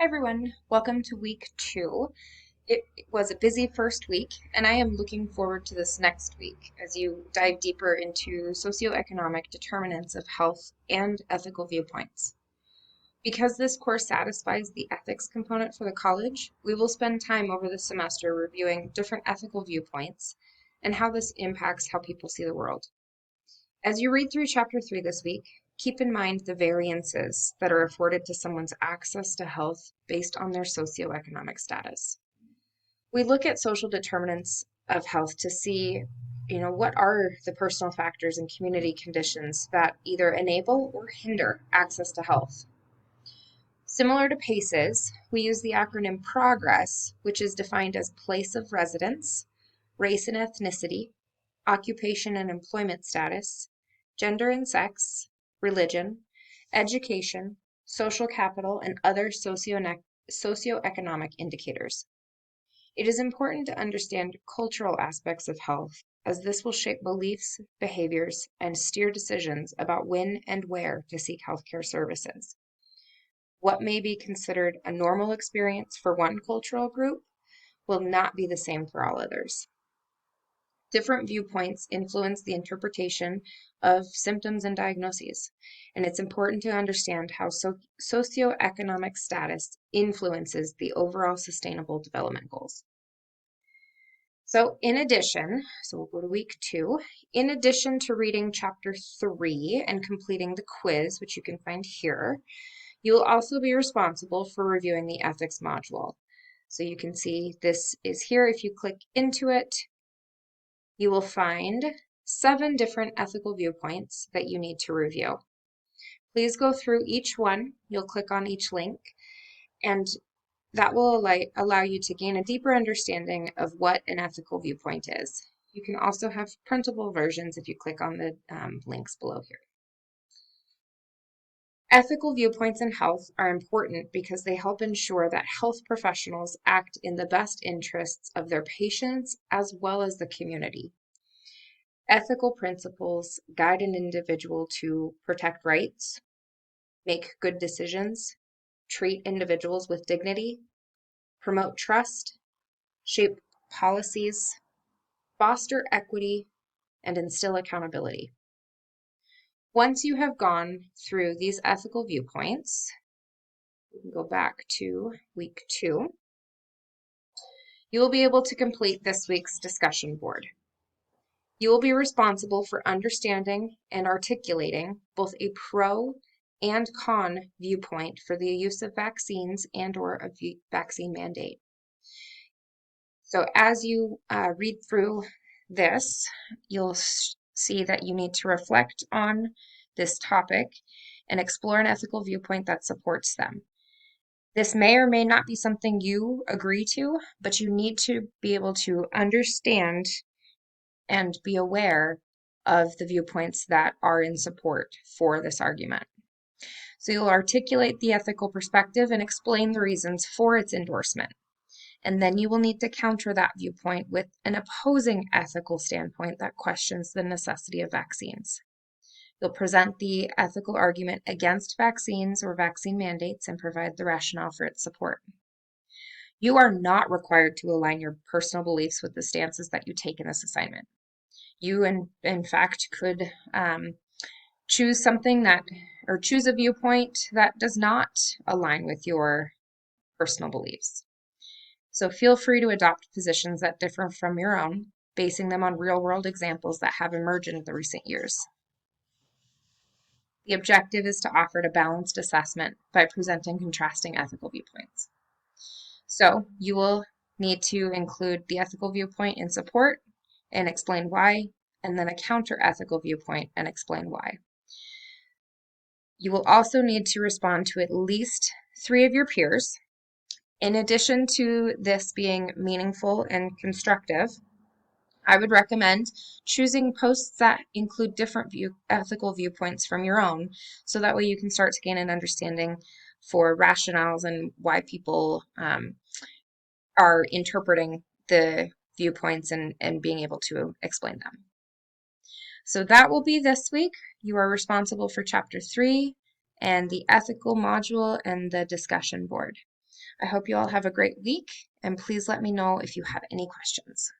Hi everyone, welcome to week 2. It was a busy first week, and I am looking forward to this next week as you dive deeper into socioeconomic determinants of health and ethical viewpoints. Because this course satisfies the ethics component for the college, we will spend time over the semester reviewing different ethical viewpoints and how this impacts how people see the world. As you read through Chapter 3 this week, keep in mind the variances that are afforded to someone's access to health based on their socioeconomic status. We look at social determinants of health to see, what are the personal factors and community conditions that either enable or hinder access to health. Similar to PACES, we use the acronym PROGRESS, which is defined as place of residence, race and ethnicity, occupation and employment status, gender and sex, religion, education, social capital, and other socioeconomic indicators. It is important to understand cultural aspects of health, as this will shape beliefs, behaviors, and steer decisions about when and where to seek healthcare services. What may be considered a normal experience for one cultural group will not be the same for all others. Different viewpoints influence the interpretation of symptoms and diagnoses, and it's important to understand how socioeconomic status influences the overall sustainable development goals. So we'll go to week 2. In addition to reading chapter 3 and completing the quiz, which you can find here, you will also be responsible for reviewing the ethics module. So you can see this is here. If you click into it, you will find 7 different ethical viewpoints that you need to review. Please go through each one. You'll click on each link, and that will allow you to gain a deeper understanding of what an ethical viewpoint is. You can also have printable versions if you click on the links below here. Ethical viewpoints in health are important because they help ensure that health professionals act in the best interests of their patients as well as the community. Ethical principles guide an individual to protect rights, make good decisions, treat individuals with dignity, promote trust, shape policies, foster equity, and instill accountability. Once you have gone through these ethical viewpoints, we can go back to week 2, you will be able to complete this week's discussion board. You will be responsible for understanding and articulating both a pro and con viewpoint for the use of vaccines and/or a vaccine mandate. So as you read through this, you'll see that you need to reflect on this topic and explore an ethical viewpoint that supports them. This may or may not be something you agree to, but you need to be able to understand and be aware of the viewpoints that are in support for this argument. So you'll articulate the ethical perspective and explain the reasons for its endorsement. And then you will need to counter that viewpoint with an opposing ethical standpoint that questions the necessity of vaccines. You'll present the ethical argument against vaccines or vaccine mandates and provide the rationale for its support. You are not required to align your personal beliefs with the stances that you take in this assignment. You, in fact, could choose choose a viewpoint that does not align with your personal beliefs. So feel free to adopt positions that differ from your own, basing them on real-world examples that have emerged in the recent years. The objective is to offer a balanced assessment by presenting contrasting ethical viewpoints. So you will need to include the ethical viewpoint in support and explain why, and then a counter-ethical viewpoint and explain why. You will also need to respond to at least 3 of your peers. In addition to this being meaningful and constructive, I would recommend choosing posts that include different ethical viewpoints from your own, so that way you can start to gain an understanding for rationales and why people are interpreting the viewpoints and being able to explain them. So that will be this week. You are responsible for Chapter 3 and the ethical module and the discussion board. I hope you all have a great week, and please let me know if you have any questions.